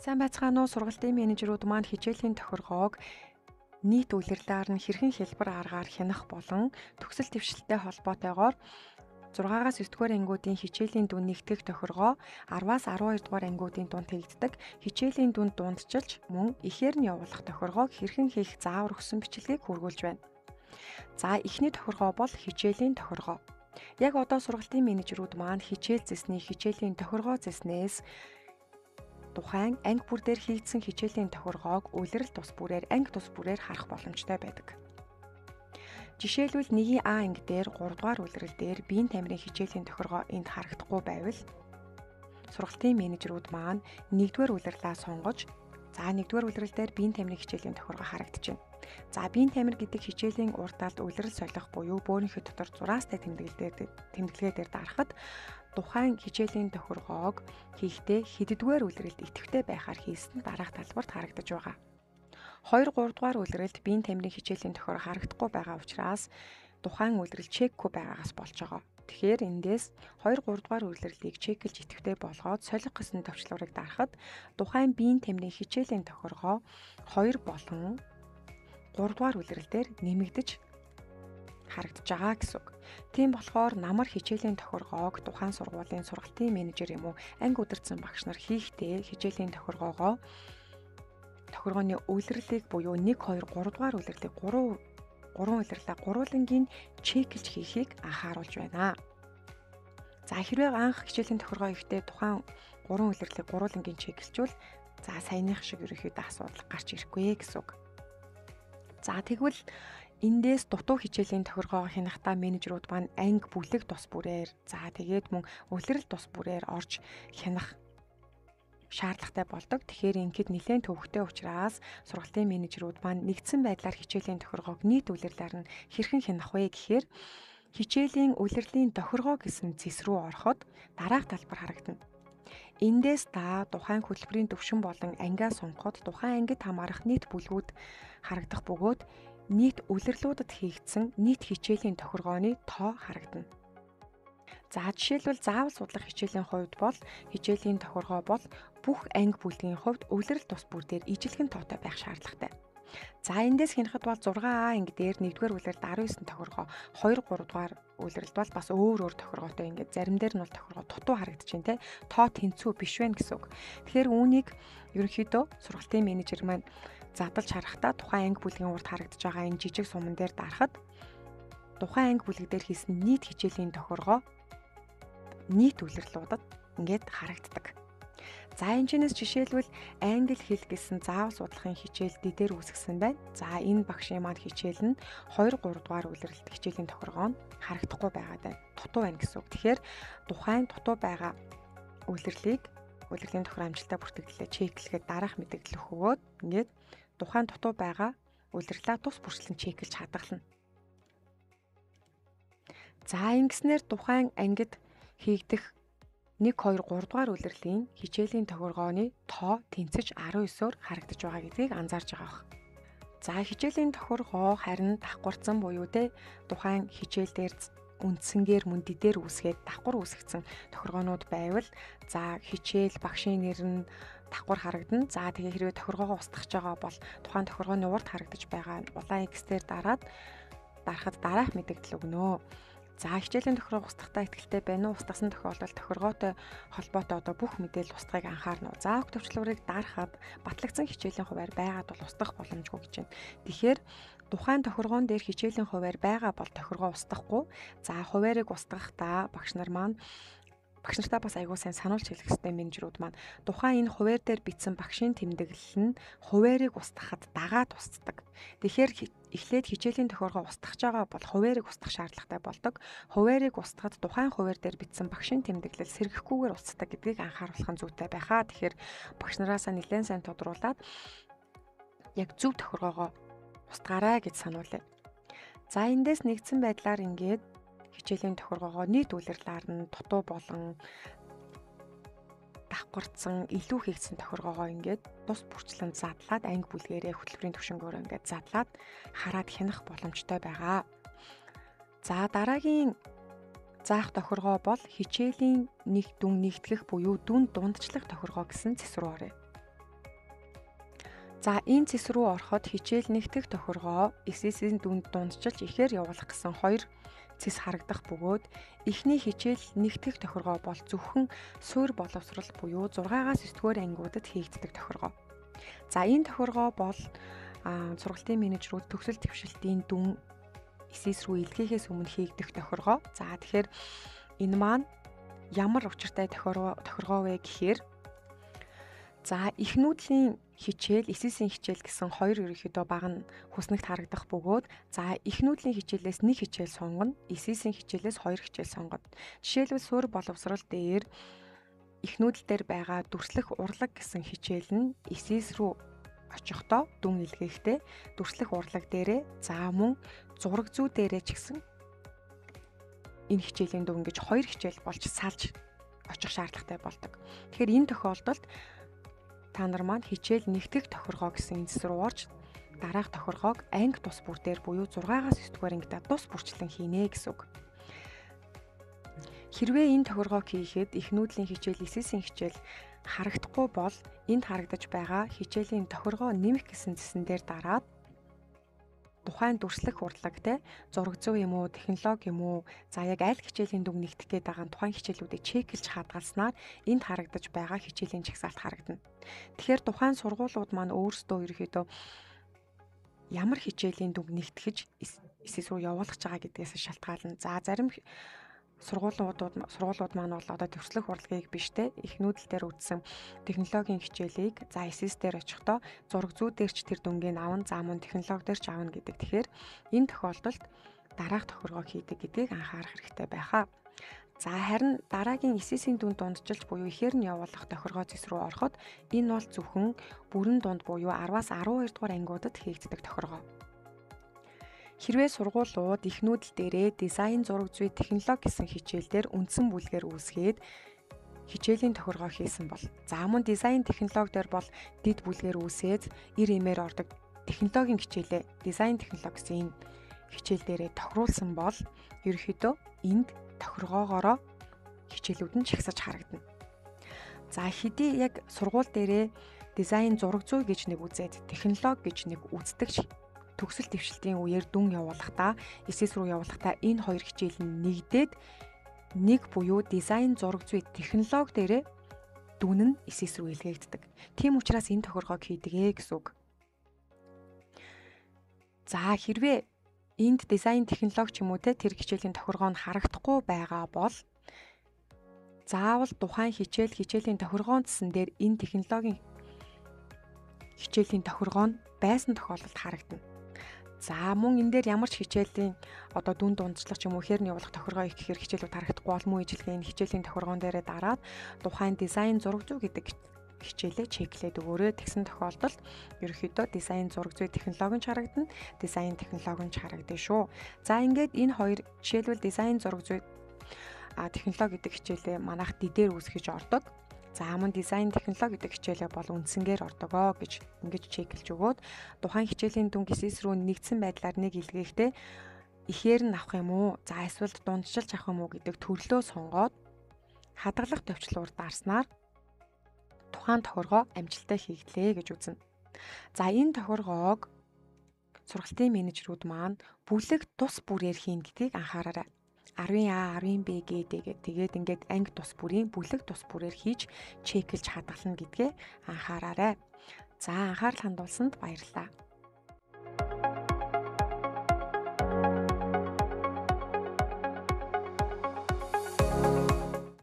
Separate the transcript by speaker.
Speaker 1: Сайн байцгаана уу, сургалтын менежерүүд маань хичээлийн тохиргоог нийт улирлаар нь хэрхэн хэлбэр аргаар хянах болон төгсөл дэвшилттэй холбоотойгоор 6-аас 9-р ангиудын хичээлийн дүн нэгтгэх тохиргоо 10-аас 12-р ангиудын дунд тэгддэг хичээлийн дүнд дундчилж мөн ихээр нь явуулах тохиргоог хэрхэн хийх заавар өгсөн бичлэгийг хүргүүлж байна. За эхний тохиргоо бол хичээлийн тохиргоо. Яг одоо сургалтын менежерүүд маань хичээл зэсний хичээлийн тохиргоо зэснээс тухайн анги бүр дээр хийгдсэн хичээлийн тохиргоог улирал тус бүрээр анги тус бүрээр харах боломжтой байдаг. Жишээлбэл 1-ийн А анги дээр 3 дугаар улирал дээр биеийн тамирын хичээлийн тохиргоо энд харагдахгүй байвал сургалтын менежерүүд маань 1-р улирлаа сонгож, за 1-р улирал дээр биеийн тамирын хичээлийн тохиргоо харагдчихэв. За биеийн тамир гэдэг хичээлийн урт талд улирал солих буюу бөөрийнхөө дотор зураастай тэмдэглэгээ дээр дарахад тухайн хичээлийн тохиргоог хийхдээ хэддүгээр улиралд идэвхтэй байхаар хийсэн дараах талбарт харагдаж байгаа. 2-3 дугаар улиралд биеийн тамирын хичээлийн тохиргоо харагдахгүй байгаа учраас тухайн улирал чекгүй байгаагаас болж байгаа. Тэгэхээр эндээс 2-3 дугаар улирлыг чекэлж идэвхтэй болгоод солих гэсэн төвчлөрийг дарахад тухайн биеийн тамирын хичээлийн тохиргоо 2 болон 3 дугаар улирал дээр нэмэгдэж харагдаж байгаа гэсэн үг. Тийм болохоор намар хичээлийн тохиргоог тухайн сургуулийн сургалтын менежер юм уу анги удирдсан багш нар хийхдээ хичээлийн тохиргооны улирлыг буюу 1 2 3 дугаар улирлыг 3 улирлаа гурвангийн чекэлж хийхийг анхааруулж байна. За хэрвээ анх хичээлийн тохиргоо ихтэй тухайн 3 улирлыг гурвангийн чекэлжүүл за саяных шиг ерөөхдөө асуудал гарч ирэхгүй гэсэн үг. За тэгвэл эндээс дутуу хичээлийн тохиргоо хянахдаа менежерүүд маань анги бүлэг тус бүрээр за тэгээд мөн улирал тус бүрээр орж хянах шаардлагатай болдог. Тэгэхээр ингээд нэлээд төвөгтэй учраас сургалтын менежерүүд маань нэгдсэн байдлаар хичээлийн тохиргоог нийт улирлаар нь хэрхэн хянах вэ гэхээр хичээлийн улирлын тохиргоо гэсэн зэс рүү ороход дараах талбар харагдана. Эндээс та тухайн хөтөлбөрийн төвшин болон ангиа сунгахад тухайн ангид хамаарах нийт бүлгүүд харагдах бөгөөд нийт улирлуудад хийгдсэн нийт хичээлийн тохиргооны тоо харагдана. За жишээлбэл заавал судлах хичээлийн хувьд бол хичээлийн тохиргоо бол бүх анги бүлгийн хувьд улирал тус бүр дээр ижилхэн тоотой байх шаардлагатай. За эндээс хянахад бол 6А анги дээр 1-р улиралд 19 тохиргоо, 2 3 дугаар улиралд бол бас өөр тохиргоотой ингээд зарим дээр нь бол тохиргоо дутуу харагдаж байна те. Тоо тэнцүү биш байна гэсэн үг. Тэгэхээр үүнийг ерөнхийдөө сургалтын менежер маань задлж харахтаа тухайн анги бүлгийн урд харагдаж байгаа энэ жижиг суман дээр дарахад тухайн анги бүлэг дээр хийсэн нийт хичээлийн тохиргоо нийт улирлуудад ингээд харагддаг. За энэчнээс жишээлбэл англи хэл гэсэн заавал судлахын хичээл дээр үүсгэсэн байна. За энэ багшийн маань хичээл нь 2 3 дугаар улирлт хичээлийн тохиргоо нь харагдахгүй байгаа даа. Дутуу байна гэсэн үг. Тэгэхээр тухайн дутуу байгаа улирлын тохироо амжилттай бүртгэлээ чеклэхэд дараах мэдээлэл өгөөд ингээд тухайн дутуу байгаа улирлаа тус бүрчлэн чеклэж хадгална. За ингэснээр тухайн ангид хийгдэх 1 2 3 дугаар улирлын хичээлийн тохиргооны тоо тэнцэж 19-оор харагдаж байгаа гэдгийг анзаарж байгаа бох. За хичээлийн тохиргоо харин давхарцсан буюу тухайн хичээл дээр үндсэнгээр мөн дидээр үүсгээд давхар үүсгэсэн тохиргоонууд байвал за хичээл багшийн нэр нь давхар харагдана. За тэгээ хэрвээ тохиргоогоо устгах байгаа бол тухайн тохиргооны урд харагдаж байгаа улаан X-дээр дарахад дараах мэдээлэл өгнө. За хичээлийн тохиргоо устгахтаа ихтэй байна уу? Устгасан тохиолдолд тохиргоотой холбоотой одоо бүх мэдээлэл устгахыг анхаарна уу? За төвчлөрийг дарахад батлагдсан хичээлийн хуваар байгаад бол устгах боломжгүй гэж байна. Тэгэхээр тухайн тохиргоон дээр хичээлийн хуваар байгаа бол тохиргоо устгахгүй. За хуваарийг устгахдаа багш нартаа бас аягүй сайн сануулж хэлэх хэрэгтэй менежерүүд маань тухайн энэ хуваар дээр бичсэн багшийн тэмдэглэл нь хуваарийг устгахад дагаад устдаг. Тэгэхээр эхлээд хичээлийн тохиргоо устгах байгаа бол хуваарийг устгах шаардлагатай болдог. Хуваарийг устгахад тухайн хуваар дээр бичсэн багшийн тэмдэглэл сэргэхгүйгээр устдаг гэдгийг анхааруулах нь зүйтэй байхаа. Тэгэхээр багш нараасаа нэлээд сайн тодруулаад яг зөв тохиргоогоо устгаарай гэж сануулъя. За эндээс нэгдсэн байдлаар ингээд хичээлийн тохиргоогоо нийт улирлаар нь дутуу болон давхарцсан илүү хийгдсэн тохиргоогоо ингээд тус бүрчлэн задлаад анги бүлгээрээ хөтөлбөрийн төвшнгөөр ингээд задлаад хараад хянах боломжтой байгаа. За дараагийн заах тохиргоо бол хичээлийн нэг дүн нэгтгэх буюу дүн дундчлах тохиргоо гэсэн зэс рүү оръё. За энэ цэс рүү ороход хичээл нэгтгэх тохиргоо эсэсийн дүнд дундчилж ихээр явуулах гэсэн хоёр цэс харагдах бөгөөд эхний хичээл нэгтгэх тохиргоо бол зөвхөн суурь боловсрол буюу 6-аас 9-р ангиудад хийгддэг тохиргоо. За энэ тохиргоо бол сургалтын менежерүүд төгсөл дэвшилтийн дүн эсэс рүү илгээхээс өмнө хийгдэх тохиргоо. За тэгэхээр энэ маань ямар учиртай тохиргоо вэ гэхээр эхнүүдлийн хичээл, эсэсийн хичээл гэсэн хоёр ерөнхийдөө баг нь хүснэгт харагдах бөгөөд эхнүүдлийн хичээлээс нэг хичээл сонгоно, эсэсийн хичээлээс хоёр хичээл сонгоно. Жишээлбэл суурь боловсрол дээр эхнүүдэл дээр байгаа дүрслэх урлаг гэсэн хичээл нь эсэс рүү очихдоо дүн илгээхдээ дүрслэх урлаг дээрээ мөн зураг зүй дээрээ ч гэсэн энэ хичээлийн дүн гэж хоёр хичээл болж салж очих шаардлагатай болдог. Тэгэхээр энэ тохиолдолд та нар маань хичээл нэгтгэх тохиргоо гэсэн эцэс рүү орж дараах тохиргоог анги тус бүр дээр буюу 6-аас 9-р ангидаа тус бүрчлэн хийнэ гэсэн үг. Хэрвээ энэ тохиргоог хийхэд эхнүүдлийн хичээл, эсэсийн хичээл харагдахгүй бол энд харагдаж байгаа хичээлийн тохиргоо нэмэх гэсэн зэсэн дээр дараад тухайн дүрслэх урлагтай зураг зүй юм уу, технологи юм уу, яг аль хичээлийн дүн нэгтгэх гээд байгаа тухайн хичээлүүдийг чеклж хадгалснаар энд харагдаж байгаа хичээлийн жагсаалт харагдана. Тэгэхээр тухайн сургуулиуд маань өөрсдөө ерөөхдөө ямар хичээлийн дүн нэгтгэж эсэс рүү явуулах байгаа гэдгээс шалтгаална. Зарим сургуулиуд маань бол одоо төвслөх урлагийг биштэй эхнүүдэл дээр үтсэн технологийн хичээлийг эсэс дээр очихдоо зураг зүй дээр ч тэр дүнгийн авна, мөн технологи дээр ч авна гэдэг. Тэгэхээр энэ тохиолдолд дараах тохиргоо хийдэг гэдгийг анхаарах хэрэгтэй байхаа. Харин дараагийн эсэсийн дүнд дундчилж буюу ихээр нь явуулах тохиргоо зэс рүү ороход энэ бол зөвхөн бүрэн дунд буюу 10-аас 12 дугаар ангиудад хийгддэг тохиргоо. Хэрвээ сургуулиуд эхнүүдэл дээрээ дизайн, зураг зүй, технологи гэсэн хичээлдэр үндсэн бүлгээр үүсгээд хичээлийн тохиргоо хийсэн бол мөн дизайн, технологи дээр бол дэд бүлгээр үүсээд имээр ордог технологийн хичээлээ дизайн, технологи гэсэн хичээл дээрээ тохируулсан бол ерөнхийдөө энд тохиргоогоороо хичээлүүд нь чагсаж харагдана. Хэдий яг сургууль дээрээ дизайн, зураг зүй гэж нэг үзээд технологи гэж нэг үздэг төгсөл дэвшилтийн үеэр дүн явуулахдаа эсэс рүү явуулахдаа энэ хоёр хичээл нь нэгдээд нэг буюу дизайн, зураг зүй, технологи дээрээ дүн нь эсэс рүү илгээгддэг. Тийм учраас энэ тохиргоог хийдэг гэсэн үг. Хэрвээ энд дизайн, технологи ч юм уу тэр хичээлийн тохиргоо нь харагдахгүй байгаа бол заавал тухайн хичээлийн тохиргоон цэсэн дээр энэ технологийн хичээлийн тохиргоо нь байсан тохиолдолд харагдана. Мөн энэ дээр ямар ч хичээлийн дүн дундчлах ч юм уу ихээр нь явуулах тохиргоо их гэхээр хичээлүүд харагдахгүй бол мөн ижилхэн энэ хичээлийн тохиргоон дээрээ дараад тухайн дизайн, зураг зүй гэдэг хичээлээ чеклээд өгөөрэй. Тэгсэн тохиолдолд ерөнхийдөө дизайн, зураг зүй, технологи нь харагдана, дизайн, технологи нь харагдана шүү. Ингээд энэ хоёр жишээлбэл дизайн, зураг зүй, технологи гэдэг хичээлээ манайх дидээр үүсгэж ордог. Мөн дизайн, технологи гэдэг хичээлээ бол үндсэнгээр ордогоо гэж ингэж чеклж өгөөд тухайн хичээлийн дүн эсэс рүү нэгдсэн байдлаар нэг илгээхдээ ихээр нь авах юм уу, эсвэл дундчилж авах юм уу гэдэг төрлөө сонгоод хадгалах төвчлөөр дарснаар тухайн тохиргоо амжилттай хийгдлээ гэж үзнэ. Энэ тохиргоог сургалтын менежерүүд маань бүлэг тус бүрээр хийн гэдгийг анхаараарай. 10А, 10B тэгээд ингээд анги тус бүрийн бүлэг тус бүрээр хийж чеклж хадгална гэдгээ анхаараарай. Анхаарал хандуулсанд баярлалаа.